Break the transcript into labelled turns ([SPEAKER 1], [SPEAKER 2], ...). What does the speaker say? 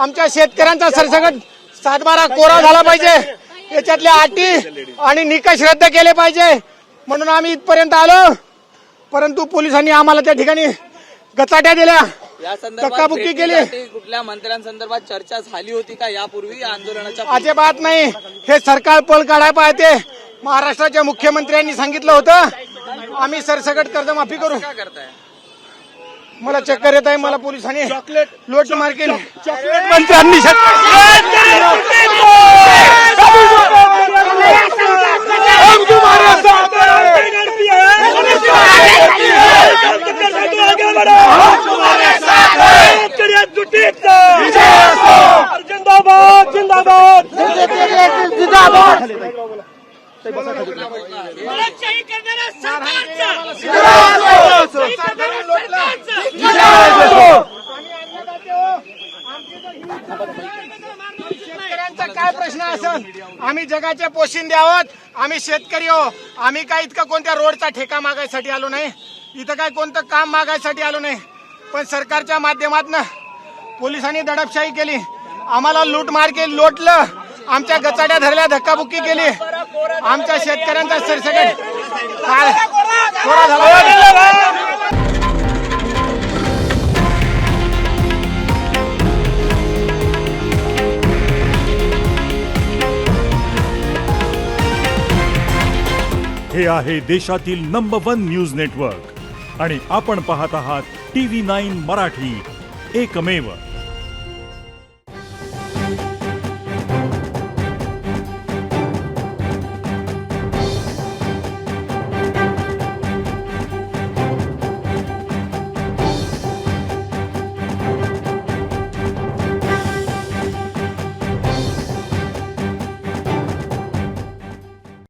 [SPEAKER 1] आमच्या शेतकऱ्यांचा सरसकट सातबारा कोरा झाला पाहिजे, याच्यातल्या अटी आणि निकष रद्द केले पाहिजे म्हणून आम्ही इथपर्यंत आलो। परंतु पोलिसांनी आम्हाला त्या ठिकाणी गचाट्या दिल्या, धक्काबुक्की केली।
[SPEAKER 2] कुठल्या मंत्र्यांसंदर्भात चर्चा झाली होती का यापूर्वी आंदोलनाच्या?
[SPEAKER 1] अजिबात नाही, हे सरकार पळ काढायला पाहिजे। महाराष्ट्राच्या मुख्यमंत्र्यांनी सांगितलं होतं आम्ही सरसकट कर्जमाफी करू। मला चक्कर येत आहे, मला पोलिसांनी लूटमार केली। मंत्र्यांनी
[SPEAKER 3] जिंदाबाद जिंदाबाद जिंदाबाद
[SPEAKER 1] शेतकऱ्यांचा काय प्रश्न असेल, आम्ही जगाचे पोशिंदे आहोत, आम्ही शेतकरी आहोत। आम्ही काय इतकं कोणत्या रोडचा ठेका मागायसाठी आलो नाही, इथं काय कोणतं काम मागायसाठी आलो नाही। पण सरकारच्या माध्यमातून पोलिसांनी दडपशाही केली, आम्हाला लूटमार केली, लोटलं, आमच्या गचाट्या धरल्या, धक्काबुक्की केली। आमच्या शेतकऱ्यांचा सरसकट कोरा झाला।
[SPEAKER 4] हे आहे देशातील नंबर 1 न्यूज नेटवर्क आणि आपण पाहत आहात TV9 मराठी, एकमेव।